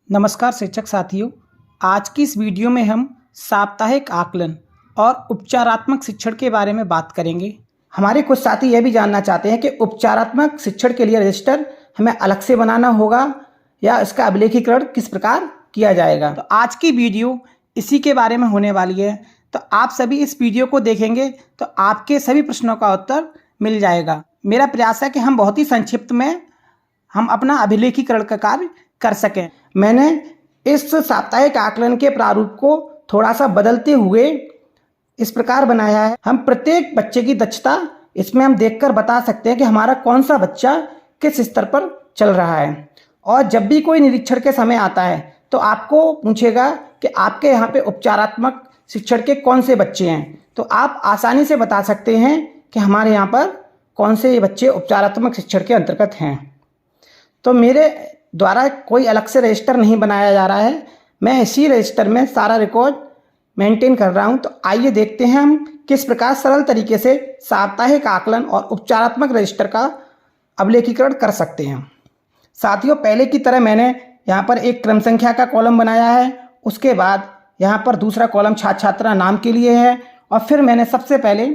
नमस्कार शिक्षक साथियों। आज की इस वीडियो में हम साप्ताहिक आकलन और उपचारात्मक शिक्षण के बारे में बात करेंगे। हमारे कुछ साथी यह भी जानना चाहते हैं कि उपचारात्मक शिक्षण के लिए रजिस्टर हमें अलग से बनाना होगा या इसका अभिलेखीकरण किस प्रकार किया जाएगा। तो आज की वीडियो इसी के बारे में होने वाली है। तो आप सभी इस वीडियो को देखेंगे तो आपके सभी प्रश्नों का उत्तर मिल जाएगा। मेरा प्रयास है कि हम बहुत ही संक्षिप्त में हम अपना अभिलेखीकरण का कार्य कर सकें। मैंने इस साप्ताहिक आकलन के प्रारूप को थोड़ा सा बदलते हुए इस प्रकार बनाया है। हम प्रत्येक बच्चे की दक्षता इसमें हम देखकर बता सकते हैं कि हमारा कौन सा बच्चा किस स्तर पर चल रहा है। और जब भी कोई निरीक्षण के समय आता है तो आपको पूछेगा कि आपके यहाँ पे उपचारात्मक शिक्षण के कौन से बच्चे हैं, तो आप आसानी से बता सकते हैं कि हमारे यहाँ पर कौन से बच्चे उपचारात्मक शिक्षण के अंतर्गत हैं। तो मेरे द्वारा कोई अलग से रजिस्टर नहीं बनाया जा रहा है, मैं इसी रजिस्टर में सारा रिकॉर्ड मेंटेन कर रहा हूं। तो आइए देखते हैं हम किस प्रकार सरल तरीके से साप्ताहिक आकलन और उपचारात्मक रजिस्टर का अभिलेखीकरण कर सकते हैं। साथियों, पहले की तरह मैंने यहाँ पर एक क्रम संख्या का कॉलम बनाया है, उसके बाद यहाँ पर दूसरा कॉलम छात्र छात्रा नाम के लिए है, और फिर मैंने सबसे पहले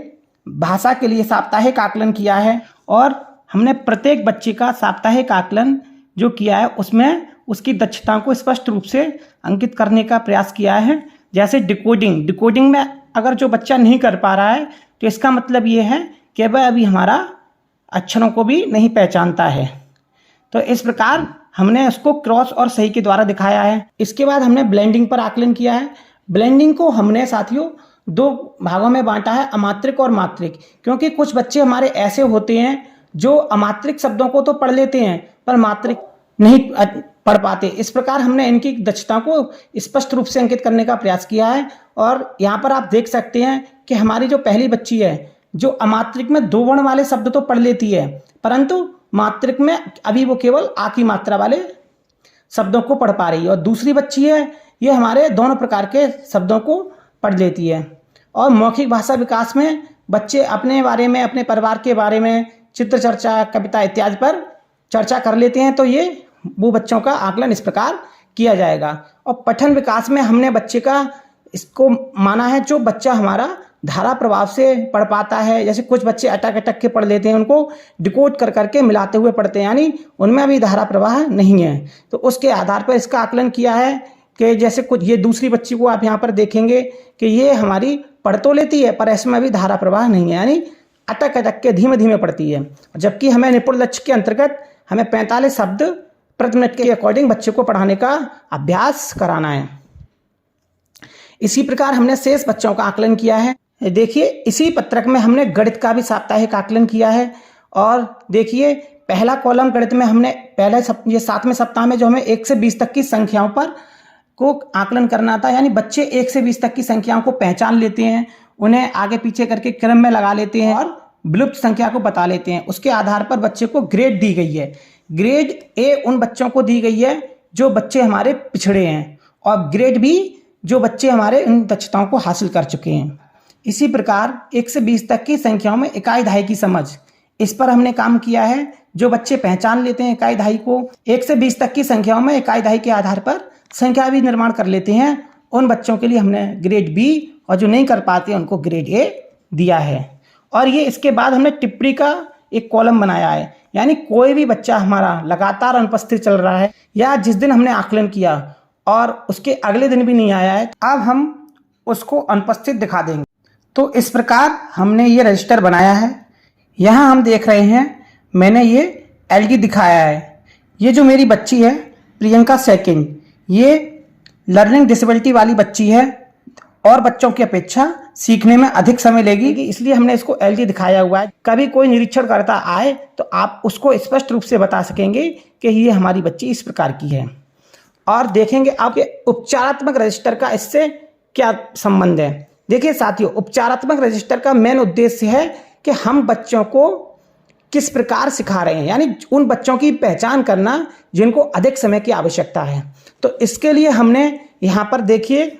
भाषा के लिए साप्ताहिक आकलन किया है। और हमने प्रत्येक बच्चे का साप्ताहिक आकलन जो किया है उसमें उसकी दक्षताओं को स्पष्ट रूप से अंकित करने का प्रयास किया है। जैसे डिकोडिंग में अगर जो बच्चा नहीं कर पा रहा है तो इसका मतलब ये है कि वह अभी हमारा अक्षरों को भी नहीं पहचानता है। तो इस प्रकार हमने उसको क्रॉस और सही के द्वारा दिखाया है। इसके बाद हमने ब्लेंडिंग पर आकलन किया है। ब्लेंडिंग को हमने साथियों दो भागों में बांटा है, अमात्रिक और मात्रिक। क्योंकि कुछ बच्चे हमारे ऐसे होते हैं जो अमात्रिक शब्दों को तो पढ़ लेते हैं पर मात्रिक नहीं पढ़ पाते। इस प्रकार हमने इनकी दक्षता को स्पष्ट रूप से अंकित करने का प्रयास किया है। और यहाँ पर आप देख सकते हैं कि हमारी जो पहली बच्ची है जो अमात्रिक में दो वर्ण वाले शब्द तो पढ़ लेती है, परंतु मात्रिक में अभी वो केवल आ की मात्रा वाले शब्दों को पढ़ पा रही है। और दूसरी बच्ची है ये हमारे दोनों प्रकार के शब्दों को पढ़ लेती है। और मौखिक भाषा विकास में बच्चे अपने बारे में, अपने परिवार के बारे में चित्र चर्चा, कविता इत्यादि पर चर्चा कर लेते हैं। तो ये वो बच्चों का आकलन इस प्रकार किया जाएगा। और पठन विकास में हमने बच्चे का इसको माना है जो बच्चा हमारा धारा प्रभाव से पढ़ पाता है। जैसे कुछ बच्चे अटक अटक के पढ़ लेते हैं, उनको डिकोड कर करके मिलाते हुए पढ़ते हैं, यानी उनमें अभी धारा प्रवाह नहीं है। तो उसके आधार पर इसका आकलन किया है कि जैसे कुछ ये दूसरी बच्ची को आप यहाँ पर देखेंगे कि ये हमारी पढ़ तो लेती है पर इसमें अभी धारा प्रवाह नहीं है, यानी अटक अटक के धीमे धीमे पढ़ती है। जबकि हमें निपुण लक्ष्य के अंतर्गत हमें 45 शब्द प्रति मिनट के अकॉर्डिंग बच्चे को पढ़ाने का अभ्यास कराना है। इसी प्रकार हमने शेष बच्चों का आकलन किया है। देखिए इसी पत्रक में हमने गणित का भी साप्ताहिक आकलन किया है। और देखिए पहला कॉलम गणित में हमने पहले ये 7वें सप्ताह में जो हमें 1 से 20 तक की संख्याओं पर को आकलन करना था, यानी बच्चे 1 से 20 तक की संख्याओं को पहचान लेते हैं, उन्हें आगे पीछे करके क्रम में लगा लेते हैं और विलुप्त संख्या को बता लेते हैं। उसके आधार पर बच्चे को ग्रेड दी गई है। ग्रेड ए उन बच्चों को दी गई है जो बच्चे हमारे पिछड़े हैं, और ग्रेड बी जो बच्चे हमारे इन दक्षताओं को हासिल कर चुके हैं। इसी प्रकार 1 से 20 तक की संख्याओं में इकाई दहाई की समझ, इस पर हमने काम किया है। जो बच्चे पहचान लेते हैं इकाई दहाई को, 1 से 20 तक की संख्याओं में इकाई दहाई के आधार पर संख्या भी निर्माण कर लेते हैं, उन बच्चों के लिए हमने ग्रेड बी, और जो नहीं कर पाते उनको ग्रेड ए दिया है। और ये इसके बाद हमने टिप्पणी का एक कॉलम बनाया है, यानी कोई भी बच्चा हमारा लगातार अनुपस्थित चल रहा है या जिस दिन हमने आकलन किया और उसके अगले दिन भी नहीं आया है, अब हम उसको अनुपस्थित दिखा देंगे। तो इस प्रकार हमने ये रजिस्टर बनाया है। यहाँ हम देख रहे हैं मैंने ये एलजी दिखाया है। ये जो मेरी बच्ची है प्रियंका सेकंड, ये लर्निंग डिसेबिलिटी वाली बच्ची है और बच्चों की अपेक्षा सीखने में अधिक समय लेगी, इसलिए हमने इसको एलजी दिखाया हुआ है। कभी कोई निरीक्षणकर्ता आए तो आप उसको स्पष्ट रूप से बता सकेंगे कि ये हमारी बच्ची इस प्रकार की है। और देखेंगे आपके उपचारात्मक रजिस्टर का इससे क्या संबंध है। देखिए साथियों, उपचारात्मक रजिस्टर का मेन उद्देश्य है कि हम बच्चों को किस प्रकार सिखा रहे हैं, यानी उन बच्चों की पहचान करना जिनको अधिक समय की आवश्यकता है। तो इसके लिए हमने यहाँ पर देखिए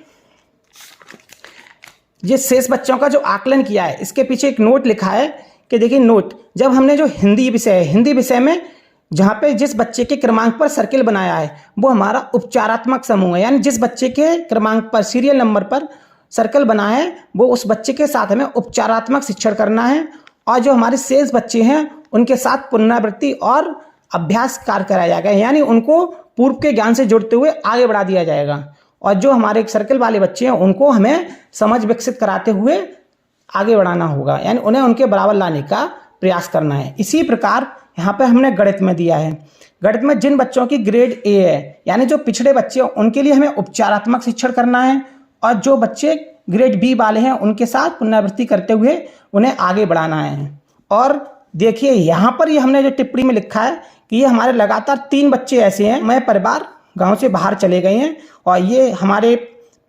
ये शेष बच्चों का जो आकलन किया है, इसके पीछे एक नोट लिखा है कि देखिए नोट, जब हमने जो हिंदी विषय में जहाँ पे जिस बच्चे के क्रमांक पर सर्किल बनाया है वो हमारा उपचारात्मक समूह है। यानी जिस बच्चे के क्रमांक पर सीरियल नंबर पर सर्कल बना है वो उस बच्चे के साथ हमें उपचारात्मक शिक्षण करना है, और जो हमारे शेष बच्चे हैं उनके साथ पुनरावृत्ति और अभ्यास कार्य कराया जाएगा। यानी उनको पूर्व के ज्ञान से जुड़ते हुए आगे बढ़ा दिया जाएगा, और जो हमारे सर्कल वाले बच्चे हैं उनको हमें समझ विकसित कराते हुए आगे बढ़ाना होगा। यानी उन्हें उनके बराबर लाने का प्रयास करना है। इसी प्रकार यहाँ पे हमने गणित में दिया है। गणित में जिन बच्चों की ग्रेड ए है, यानी जो पिछड़े बच्चे हैं, उनके लिए हमें उपचारात्मक शिक्षण करना है, और जो बच्चे ग्रेड बी वाले हैं उनके साथ पुनरावृत्ति करते हुए उन्हें आगे बढ़ाना है। और देखिए यहाँ पर ये हमने जो टिप्पणी में लिखा है कि ये हमारे लगातार 3 बच्चे ऐसे हैं, मैं परिवार गांव से बाहर चले गए हैं, और ये हमारे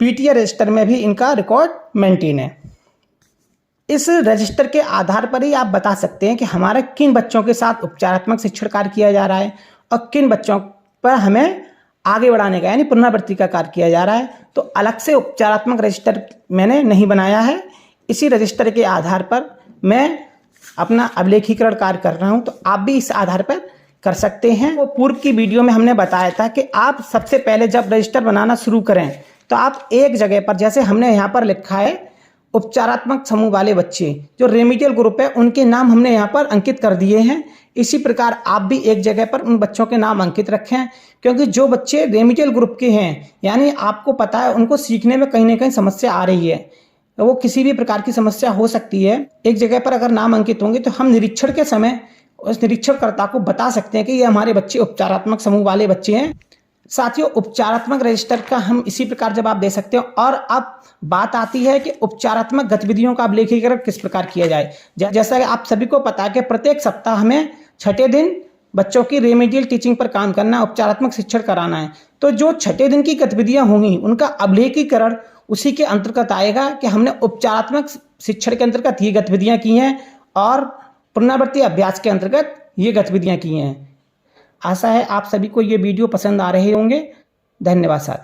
पीटीए रजिस्टर में भी इनका रिकॉर्ड मेंटेन है। इस रजिस्टर के आधार पर ही आप बता सकते हैं कि हमारे किन बच्चों के साथ उपचारात्मक शिक्षण कार्य किया जा रहा है और किन बच्चों पर हमें आगे बढ़ाने का यानी पुनरावृत्ति का कार्य किया जा रहा है। तो अलग से उपचारात्मक रजिस्टर मैंने नहीं बनाया है। इसी रजिस्टर के आधार पर मैं अपना अभिलेखीकरण कार्य कर रहा हूं, तो आप भी इस आधार पर कर सकते हैं। वो पूर्व की वीडियो में हमने बताया था कि आप सबसे पहले जब रजिस्टर बनाना शुरू करें तो आप एक जगह पर, जैसे हमने यहाँ पर लिखा है उपचारात्मक समूह वाले बच्चे जो रेमिडियल ग्रुप है, उनके नाम हमने यहाँ पर अंकित कर दिए हैं। इसी प्रकार आप भी एक जगह पर उन बच्चों के नाम अंकित रखें, क्योंकि जो बच्चे रेमिडियल ग्रुप के हैं, यानी आपको पता है उनको सीखने में कहीं ना कहीं समस्या आ रही है, वो किसी भी प्रकार की समस्या हो सकती है। एक जगह पर अगर नाम अंकित होंगे तो हम निरीक्षण के समय उस निरीक्षणकर्ता को बता सकते हैं कि ये हमारे बच्चे उपचारात्मक समूह वाले बच्चे हैं। साथियों, उपचारात्मक रजिस्टर का हम इसी प्रकार जवाब दे सकते हैं। और अब बात आती है कि उपचारात्मक गतिविधियों का अभिलेखीकरण किस प्रकार किया जाए। जैसा कि आप सभी को पता है कि प्रत्येक सप्ताह हमें छठे दिन बच्चों की रेमेडियल टीचिंग पर काम करना है, उपचारात्मक शिक्षण कराना है। तो जो छठे दिन की गतिविधियां होंगी उनका अभिलेखीकरण उसी के अंतर्गत आएगा कि हमने उपचारात्मक शिक्षण के अंतर्गत ये गतिविधियां की हैं और पुनरावृत्ति अभ्यास के अंतर्गत ये गतिविधियां की हैं। आशा है आप सभी को ये वीडियो पसंद आ रहे होंगे। धन्यवाद साथी।